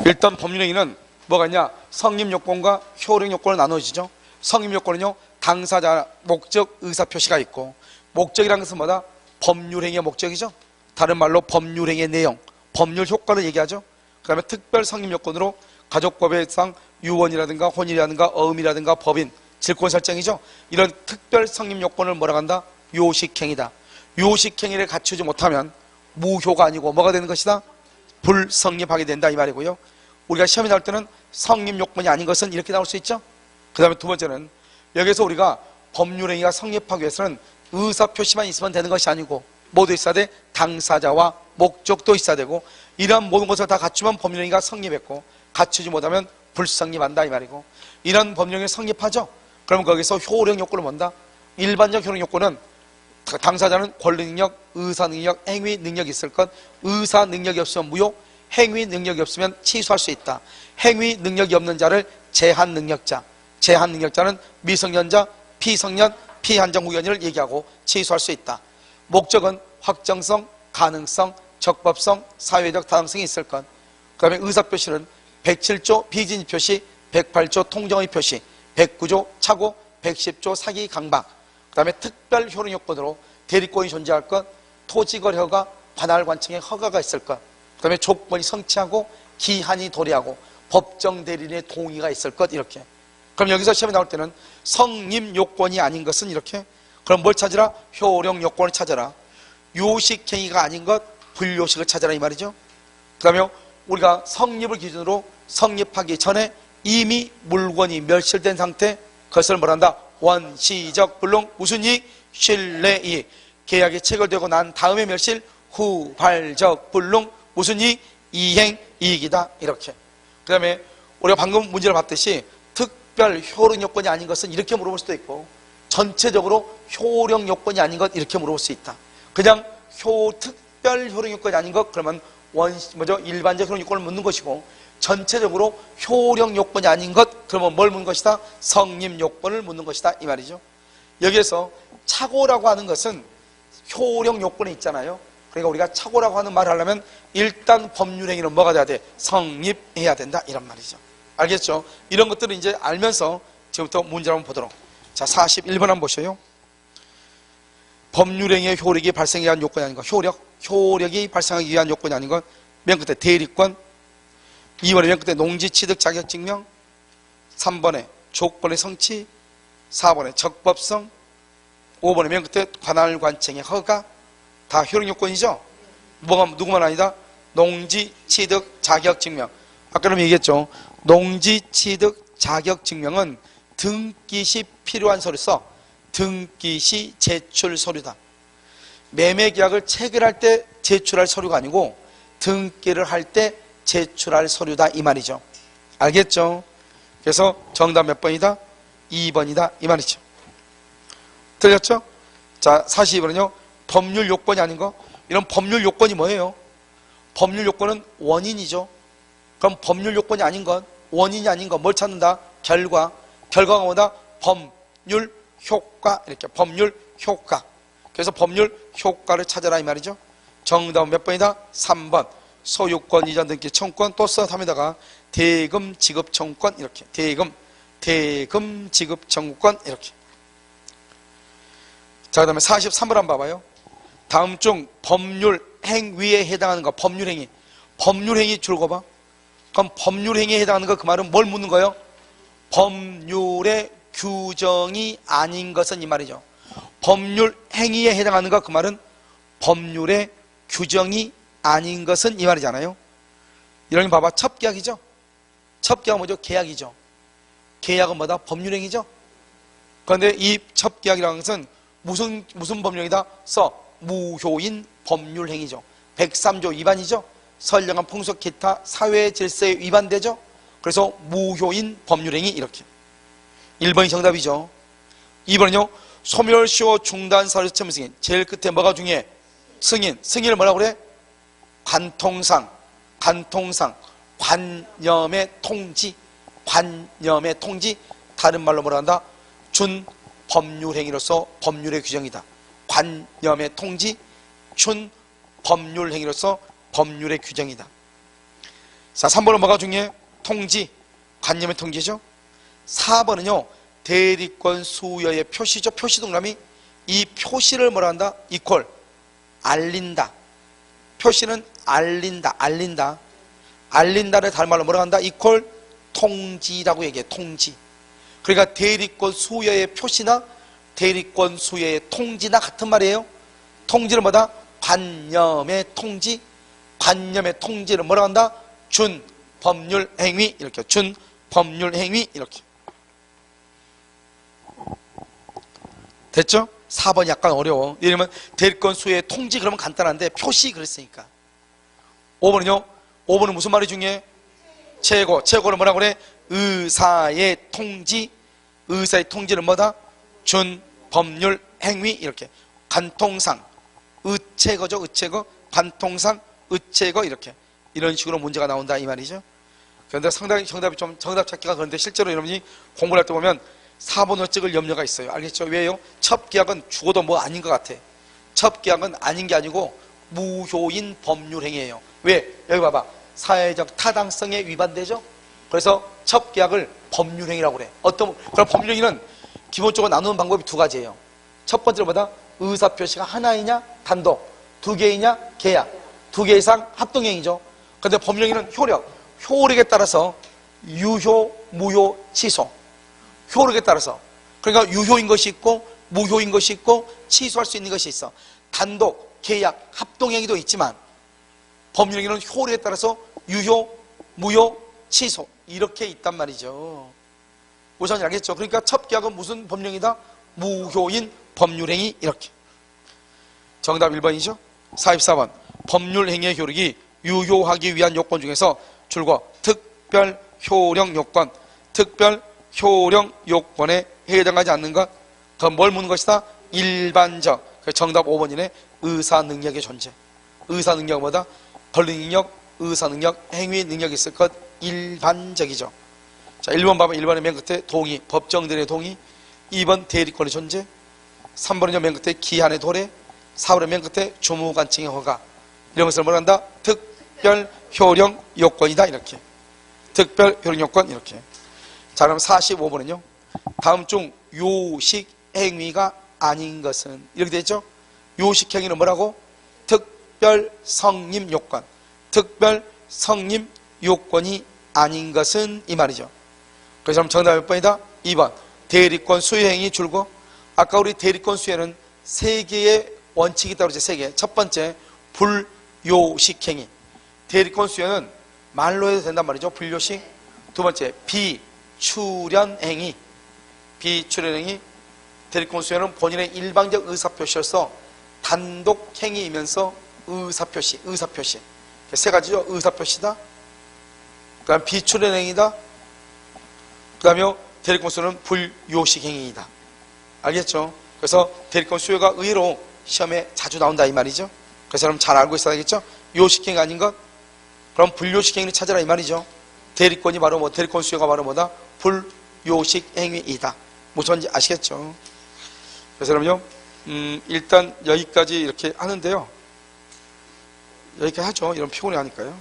일단 법률행위는 뭐가 있냐? 성립요건과 효력요건을 나눠지죠. 성립요건은요, 당사자, 목적, 의사표시가 있고, 목적이라는 것은 뭐다? 법률행위의 목적이죠. 다른 말로 법률행위의 내용, 법률 효과를 얘기하죠. 그 다음에 특별 성립요건으로 가족법에상 유언이라든가 혼인이라든가 어음이라든가 법인, 질권 설정이죠. 이런 특별 성립요건을 뭐라고 한다? 요식행위다. 요식행위를 갖추지 못하면 무효가 아니고 뭐가 되는 것이다? 불성립하게 된다 이 말이고요. 우리가 시험에 나올 때는 성립요건이 아닌 것은 이렇게 나올 수 있죠. 그 다음에 두 번째는 여기서 우리가 법률행위가 성립하기 위해서는 의사표시만 있으면 되는 것이 아니고 모두 있어야 돼. 당사자와 목적도 있어야 되고, 이러한 모든 것을 다 갖추면 법률행위가 성립했고, 갖추지 못하면 불성립한다 이 말이고, 이런 법률행위 성립하죠. 그러면 거기서 효력요건을 뭔다? 일반적 효력요건은 당사자는 권리능력, 의사능력, 행위능력이 있을 것. 의사능력이 없으면 무효, 행위능력이 없으면 취소할 수 있다. 행위능력이 없는 자를 제한능력자, 제한능력자는 미성년자, 피성년, 피한정후견인을 얘기하고 취소할 수 있다. 목적은 확정성, 가능성, 적법성, 사회적 타당성이 있을 것. 그 다음에 의사표시는 107조 비진의 표시, 108조 통정의 표시, 109조 착오, 110조 사기 강박. 그 다음에 특별 효력요건으로 대리권이 존재할 것, 토지거래허가, 관할관청의 허가가 있을 것. 그 다음에 조건이 성취하고 기한이 도래하고 법정 대리인의 동의가 있을 것. 이렇게. 그럼 여기서 시험에 나올 때는 성립요건이 아닌 것은 이렇게. 그럼 뭘 찾으라? 효력요건을 찾아라. 요식행위가 아닌 것, 불요식을 찾아라 이 말이죠. 그 다음에 우리가 성립을 기준으로 성립하기 전에 이미 물건이 멸실된 상태, 그것을 뭐란다? 원시적 불능, 무슨 이익? 신뢰이익. 계약이 체결되고 난 다음에 멸실, 후발적 불능, 무슨 이익? 이행이익이다. 이렇게. 그 다음에 우리가 방금 문제를 봤듯이 특별 효력요건이 아닌 것은 이렇게 물어볼 수도 있고, 전체적으로 효력요건이 아닌 것 이렇게 물어볼 수 있다. 그냥 특별 효력요건이 아닌 것, 그러면 일반적 효력요건을 묻는 것이고, 전체적으로 효력요건이 아닌 것, 그러면 뭘 묻는 것이다? 성립요건을 묻는 것이다 이 말이죠. 여기에서 착오라고 하는 것은 효력요건이 있잖아요. 그러니까 우리가 착오라고 하는 말을 하려면 일단 법률행위는 뭐가 돼야 돼? 성립해야 된다 이런 말이죠. 알겠죠? 이런 것들을 이제 알면서 지금부터 문제를 한번 보도록. 자, 41번 한번 보셔요. 법률행위의 효력이 발생하기 위한 요건이 아닌 것. 효력이 발생하기 위한 요건이 아닌 것. 맨 끝에 대리권. 2번에 맨 끝에 농지취득 자격증명. 3번에 조건의 성취. 4번에 적법성. 5번에 맨 끝에 관할관청의 허가. 다 효력요건이죠. 누구만 아니다? 농지취득 자격증명. 아까는 얘기했죠. 농지취득 자격증명은 등기 시 필요한 서류서 등기 시 제출 서류다. 매매계약을 체결할 때 제출할 서류가 아니고 등기를 할 때 제출할 서류다 이 말이죠. 알겠죠? 그래서 정답 몇 번이다? 2번이다 이 말이죠. 틀렸죠? 자, 42번은요 법률 요건이 아닌 거. 이런 법률 요건이 뭐예요? 법률 요건은 원인이죠. 그럼 법률 요건이 아닌 것, 원인이 아닌 것 뭘 찾는다? 결과가 뭐다? 법률 효과. 이렇게 법률 효과. 그래서 법률 효과를 찾아라 이 말이죠. 정답은 몇 번이다? 3번. 소유권 이전 등기 청구권 또 써합니다가 대금 지급 청구권. 이렇게 대금 지급 청구권. 이렇게. 자, 그 다음에 43번 한번 봐봐요. 다음 중 법률 행위에 해당하는 거. 법률행위. 법률행위 줄거 봐. 그럼 법률행위에 해당하는 거 그 말은 뭘 묻는 거예요? 법률의 규정이 아닌 것은 이 말이죠. 법률 행위에 해당하는 거 그 말은 법률의 규정이 아닌 것은 이 말이잖아요. 이런 거 봐봐. 첩계약이죠. 첩계약은 뭐죠? 계약이죠. 계약은 뭐다? 법률행위죠. 그런데 이 첩계약이라는 것은 무슨 법률행위다? 무효인 법률행위죠. 103조 위반이죠. 선량한 풍속 기타 사회 질서에 위반되죠. 그래서 무효인 법률행위. 이렇게 1번이 정답이죠. 2번은요 소멸시효 중단 서류 채무 승인. 제일 끝에 뭐가 중요해? 승인을 뭐라고 그래? 관통상 관념의 통지. 다른 말로 뭐라 한다? 준 법률행위로서 법률의 규정이다. 관념의 통지, 준 법률행위로서 법률의 규정이다. 자, 3번은 뭐가 중요해? 통지, 관념의 통지죠. 4번은요 대리권 수여의 표시죠. 표시 동그라미. 이 표시를 뭐라 한다? 이퀄 알린다. 표시는 알린다. 알린다를 다른 말로 뭐라 한다? 이퀄 통지라고 얘기해. 통지. 그러니까 대리권 수여의 표시나 대리권 수여의 통지나 같은 말이에요. 통지를 뭐다? 관념의 통지. 관념의 통지를 뭐라 한다? 준 법률 행위. 이렇게 준 법률 행위. 이렇게 됐죠? 4번이 약간 어려워. 예를 들면 대리권 수여의 통지 그러면 간단한데 표시 그랬으니까. 5번은 무슨 말이 중요해? 최고. 최고를 뭐라고 그래? 의사의 통지. 의사의 통지는 뭐다? 준 법률 행위. 이렇게 관통상 의체거죠. 의체거. 관통상 의체거. 이렇게 이런 식으로 문제가 나온다 이 말이죠. 그런데 상당히 정답이 좀 정답 찾기가 그런데 실제로 여러분이 공부를 할 때 보면 4번을 찍을 염려가 있어요. 알겠죠? 왜요? 첩계약은 죽어도 뭐 아닌 것 같아. 첩계약은 아닌 게 아니고 무효인 법률행위예요. 왜? 여기 봐봐. 사회적 타당성에 위반되죠? 그래서 첩계약을 법률행위라고 그래. 그럼 법률행위는 기본적으로 나누는 방법이 두 가지예요. 첫 번째로 뭐다? 의사표시가 하나이냐? 단독. 두 개이냐? 계약. 두 개 이상 합동행위죠. 그런데 법률행위는 효력에 따라서 유효, 무효, 취소. 효력에 따라서. 그러니까 유효인 것이 있고 무효인 것이 있고 취소할 수 있는 것이 있어. 단독, 계약, 합동행위도 있지만 법률행위는 효력에 따라서 유효, 무효, 취소 이렇게 있단 말이죠. 무슨 말인지 알겠죠? 그러니까 첩계약은 무슨 법령이다? 무효인 법률행위. 이렇게 정답 1번이죠. 44번 법률행위의 효력이 유효하기 위한 요건 중에서 줄거 특별 효력 요건, 특별 효력 요건에 해당하지 않는 것, 그건 뭘 묻는 것이다? 일반적. 정답 5번이네. 의사 능력의 존재. 의사 능력은 뭐다? 권리 능력, 의사 능력, 행위 능력이 있을 것. 일반적이죠. 자, 1번 봐봐. 1번의 맨 끝에 동의, 법정들의 동의. 2번 대리권의 존재. 3번은요 맨 끝에 기한의 도래. 4번의 맨 끝에 주무관청의 허가. 이런 것을 뭐라 한다? 특별 효력 요건이다. 이렇게 특별 효력 요건. 이렇게. 자, 그럼 45번은요 다음 중 요식 행위가 아닌 것은 이렇게 되죠. 요식 행위는 뭐라고? 특별 성립 요건. 특별 성립 요건이 아닌 것은 이 말이죠. 그래서 그럼 정답 몇 번이다? 2번 대리권 수여 행위 줄고. 아까 우리 대리권 수여는 3개의 원칙이 있다고 그랬죠. 3개. 첫 번째 불요식 행위. 대리권 수여는 말로 해도 된단 말이죠. 불요식. 두 번째 비출연 행위. 비출연 행위. 대리권 수여는 본인의 일방적 의사표시로서 단독 행위이면서 의사표시. 세 가지죠. 의사표시다. 그 다음 비출연 행위다. 그 다음에 대리권 수여는 불요식 행위이다. 알겠죠? 그래서 대리권 수여가 의외로 시험에 자주 나온다 이 말이죠. 그래서 여러분 잘 알고 있어야겠죠? 요식 행위 아닌 것? 그럼 불요식 행위를 찾아라 이 말이죠. 대리권이 바로 대리권 수여가 바로 뭐다? 불요식 행위이다. 무슨 말인지 아시겠죠? 그래서 여러분요, 일단 여기까지 이렇게 하는데요. 여기까지 하죠. 이런 피곤해 하니까요.